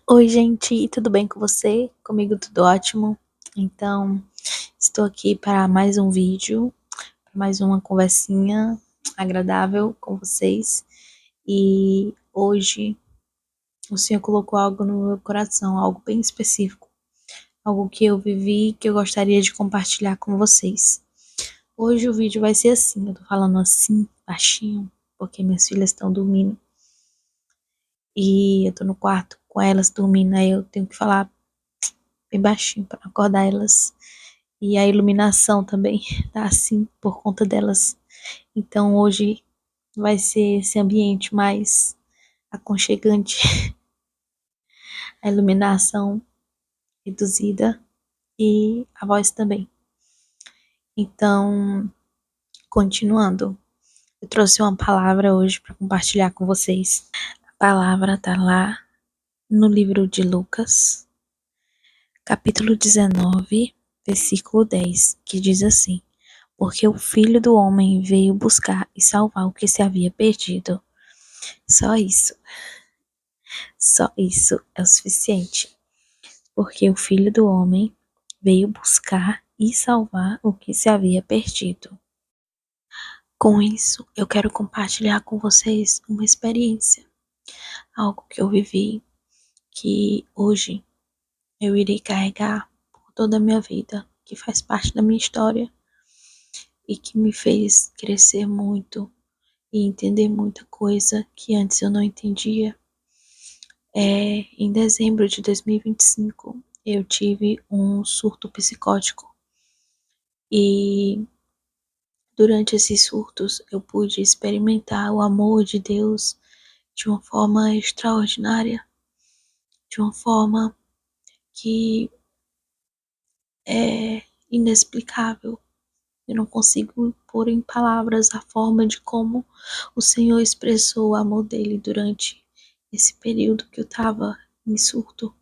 Oi, gente, tudo bem com você? Comigo tudo ótimo. Então, estou aqui para mais um vídeo, para mais uma conversinha agradável com vocês. E hoje o Senhor colocou algo no meu coração, algo bem específico, algo que eu vivi e que eu gostaria de compartilhar com vocês. Hoje o vídeo vai ser assim, eu tô falando assim, baixinho, porque minhas filhas estão dormindo. E eu tô no quarto com elas dormindo, aí eu tenho que falar bem baixinho para acordar elas. E a iluminação também tá assim por conta delas. Então hoje vai ser esse ambiente mais aconchegante, a iluminação reduzida e a voz também. Então, continuando, eu trouxe uma palavra hoje para compartilhar com vocês. A palavra tá lá no livro de Lucas, capítulo 19, versículo 10, que diz assim: porque o Filho do Homem veio buscar e salvar o que se havia perdido. Só isso, só isso é o suficiente. Porque o Filho do Homem veio buscar e salvar o que se havia perdido. Com isso, eu quero compartilhar com vocês uma experiência, algo que eu vivi, que hoje eu irei carregar por toda a minha vida, que faz parte da minha história e que me fez crescer muito e entender muita coisa que antes eu não entendia. Em dezembro de 2025, eu tive um surto psicótico e durante esses surtos eu pude experimentar o amor de Deus de uma forma extraordinária, de uma forma que é inexplicável. Eu não consigo pôr em palavras a forma de como o Senhor expressou o amor dele durante esse período que eu estava em surto.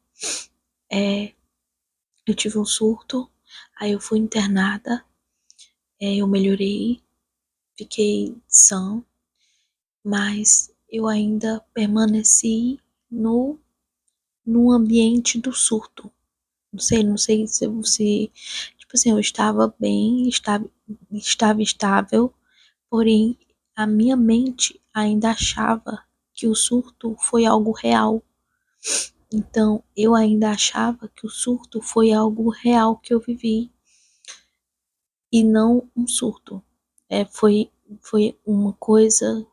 Eu tive um surto, aí eu fui internada, eu melhorei, fiquei sã, mas eu ainda permaneci no, no ambiente do surto. Não sei se tipo assim, eu estava bem, estava estável, porém a minha mente ainda achava que o surto foi algo real. Então, eu ainda achava que o surto foi algo real que eu vivi e não um surto. Foi uma coisa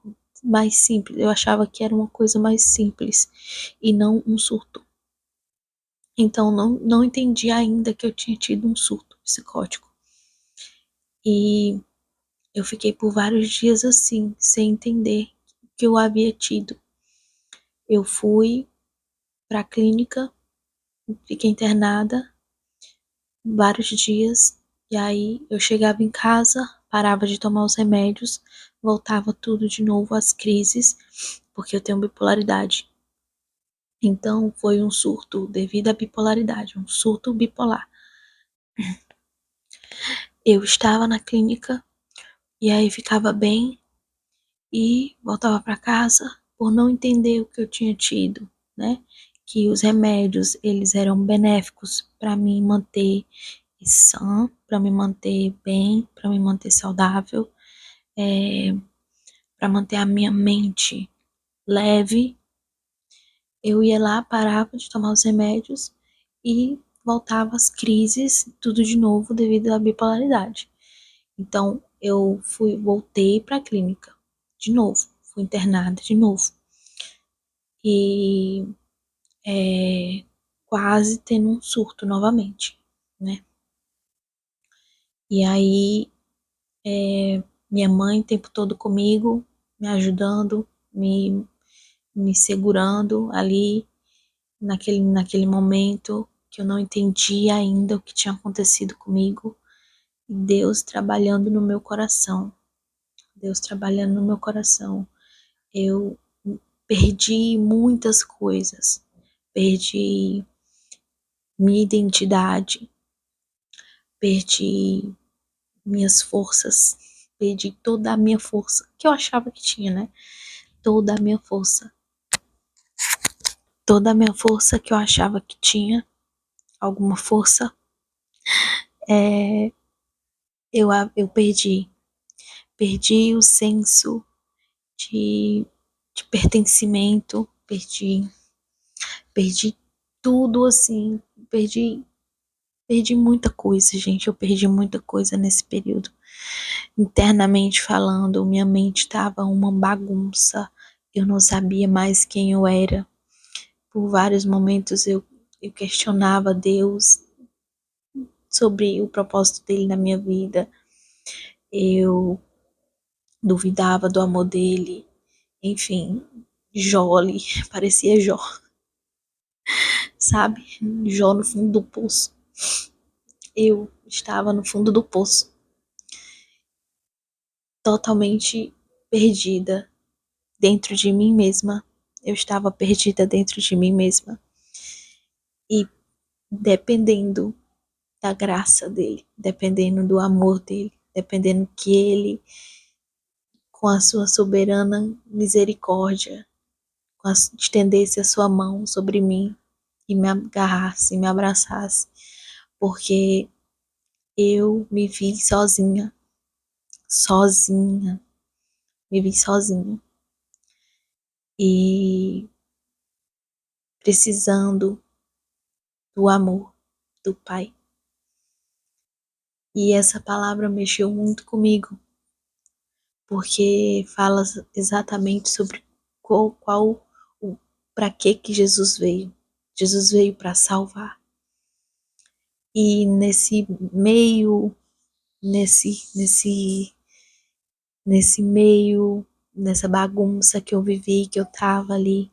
mais simples. Eu achava que era uma coisa mais simples e não um surto. Então, não entendi ainda que eu tinha tido um surto psicótico. E eu fiquei por vários dias assim, sem entender que eu havia tido. Eu fui para a clínica, fiquei internada vários dias, e aí eu chegava em casa, parava de tomar os remédios, voltava tudo de novo às crises, porque eu tenho bipolaridade. Então foi um surto devido à bipolaridade, um surto bipolar. Eu estava na clínica e aí ficava bem e voltava para casa por não entender o que eu tinha tido, né? Que os remédios, eles eram benéficos para me manter sã, para me manter bem, para me manter saudável, para manter a minha mente leve. Eu ia lá, parava de tomar os remédios e voltava às crises, tudo de novo devido à bipolaridade. Então eu voltei para a clínica de novo, fui internada de novo e quase tendo um surto novamente, né? E aí minha mãe o tempo todo comigo, me ajudando, me segurando ali naquele momento que eu não entendia ainda o que tinha acontecido comigo. E Deus trabalhando no meu coração. Deus trabalhando no meu coração. Eu perdi muitas coisas. Perdi minha identidade. Perdi minhas forças. Perdi toda a minha força, que eu achava que tinha, né? Toda a minha força. toda a minha força que eu achava que tinha, alguma força, é, eu perdi. Perdi o senso de, de pertencimento, perdi tudo assim, perdi muita coisa, gente. Eu perdi muita coisa nesse período. Internamente falando, minha mente estava uma bagunça. Eu não sabia mais quem eu era. Por vários momentos eu questionava Deus sobre o propósito dele na minha vida. Eu duvidava do amor dele. Enfim, Jole, parecia Jó, sabe? Jó no fundo do poço. Eu estava no fundo do poço, totalmente perdida dentro de mim mesma. Eu estava perdida dentro de mim mesma e dependendo da graça dele, dependendo do amor dele, dependendo que ele, com a sua soberana misericórdia, estendesse a sua mão sobre mim e me agarrasse, me abraçasse, porque eu me vi sozinha, sozinha, me vi sozinha e precisando do amor do Pai. E essa palavra mexeu muito comigo, porque fala exatamente sobre qual para que Jesus veio. Jesus veio para salvar. E nesse meio, nesse meio, nessa bagunça que eu vivi, que eu tava ali,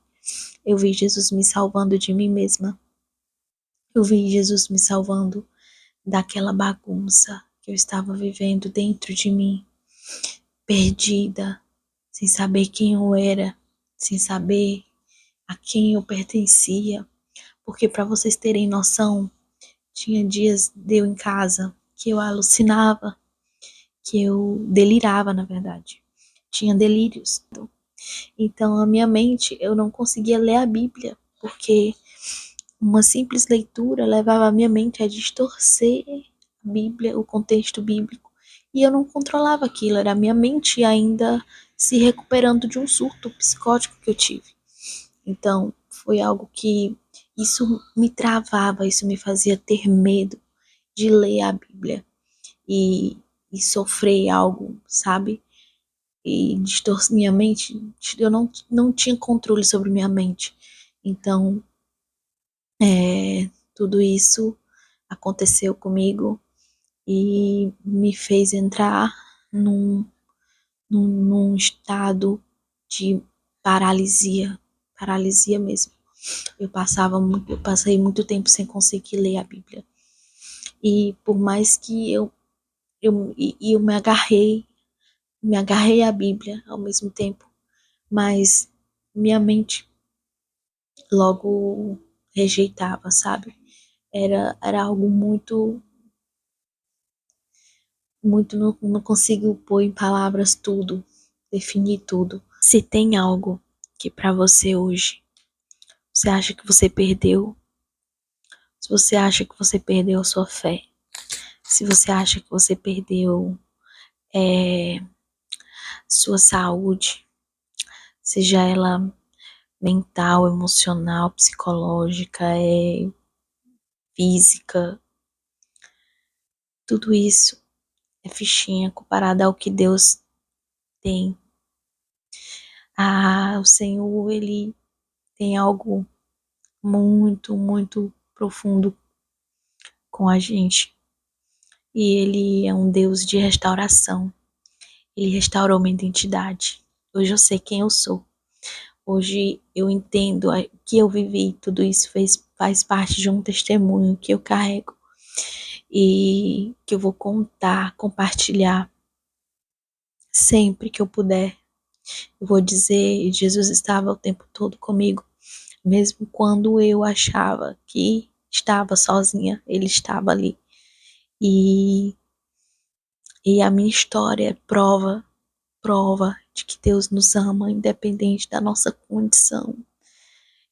eu vi Jesus me salvando de mim mesma. Eu vi Jesus me salvando daquela bagunça que eu estava vivendo dentro de mim, perdida, sem saber quem eu era, sem saber a quem eu pertencia. Porque para vocês terem noção, tinha dias de eu em casa que eu alucinava, que eu delirava, na verdade. Tinha delírios. Então, a minha mente, eu não conseguia ler a Bíblia, porque uma simples leitura levava a minha mente a distorcer a Bíblia, o contexto bíblico, e eu não controlava aquilo, era a minha mente ainda se recuperando de um surto psicótico que eu tive. Então, foi algo que isso me travava, isso me fazia ter medo de ler a Bíblia e, e sofrer algo, sabe? E distorcer minha mente, eu não tinha controle sobre minha mente. Então, tudo isso aconteceu comigo e me fez entrar num, num estado de paralisia, paralisia mesmo. Eu passei muito tempo sem conseguir ler a Bíblia. E por mais que eu me agarrei à Bíblia ao mesmo tempo, mas minha mente logo rejeitava, sabe? Era algo muito, não consigo pôr em palavras tudo, definir tudo. Se tem algo que para você hoje, você acha que você perdeu, se você acha que você perdeu a sua fé, se você acha que você perdeu sua saúde, seja ela mental, emocional, psicológica, física, tudo isso é fichinha comparada ao que Deus tem. O Senhor, ele tem algo muito, muito profundo com a gente. E ele é um Deus de restauração. Ele restaurou minha identidade. Hoje eu sei quem eu sou. Hoje eu entendo que eu vivi. Tudo isso faz parte de um testemunho que eu carrego e que eu vou contar, compartilhar sempre que eu puder. Eu vou dizer, Jesus estava o tempo todo comigo, mesmo quando eu achava que estava sozinha, ele estava ali. E, e a minha história é prova de que Deus nos ama, independente da nossa condição,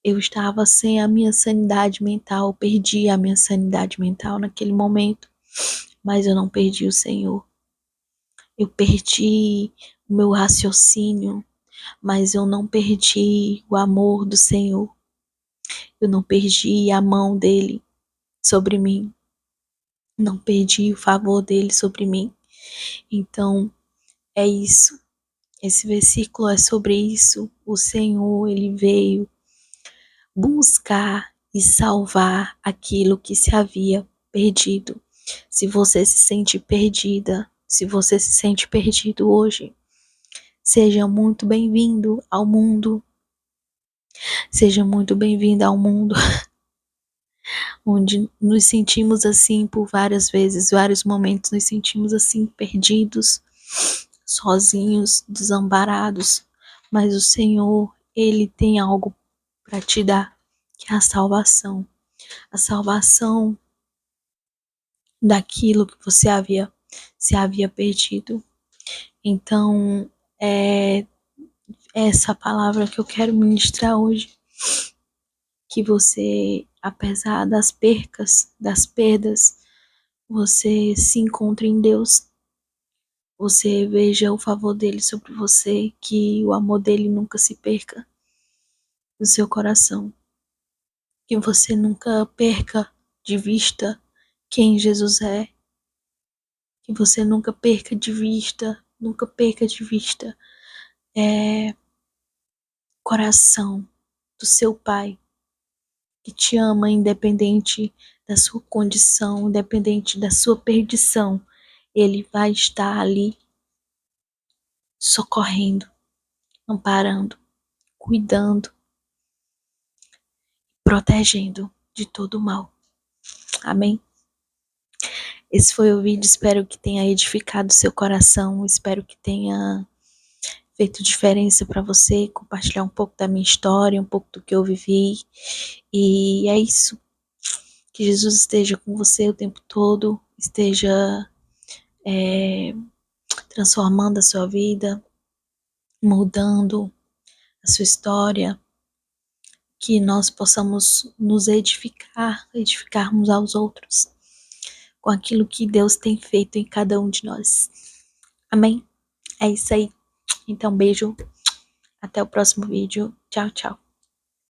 Eu estava sem a minha sanidade mental, perdi a minha sanidade mental naquele momento, mas eu não perdi o Senhor. Eu perdi o meu raciocínio, mas eu não perdi o amor do Senhor. Eu não perdi a mão dele sobre mim. Não perdi o favor dele sobre mim. Então, é isso. Esse versículo é sobre isso. O Senhor, ele veio buscar e salvar aquilo que se havia perdido. Se você se sente perdida, se você se sente perdido hoje, seja muito bem-vindo ao mundo. Seja muito bem-vinda ao mundo onde nos sentimos assim por várias vezes, vários momentos nos sentimos assim perdidos, sozinhos, desamparados, mas o Senhor, ele tem algo para te dar, que é a salvação daquilo que você se havia perdido. Então, é essa palavra que eu quero ministrar hoje, que você, apesar das perdas, você se encontre em Deus, você veja o favor dele sobre você, que o amor dele nunca se perca no seu coração, que você nunca perca de vista quem Jesus é, que você nunca perca de vista o coração do seu Pai, que te ama independente da sua condição, independente da sua perdição, ele vai estar ali socorrendo, amparando, cuidando, protegendo de todo o mal. Amém? Esse foi o vídeo, espero que tenha edificado seu coração, espero que tenha feito diferença para você, compartilhar um pouco da minha história, um pouco do que eu vivi. E é isso. Que Jesus esteja com você o tempo todo, esteja transformando a sua vida, mudando a sua história, que nós possamos nos edificarmos aos outros com aquilo que Deus tem feito em cada um de nós. Amém? É isso aí. Então, beijo. Até o próximo vídeo. Tchau, tchau.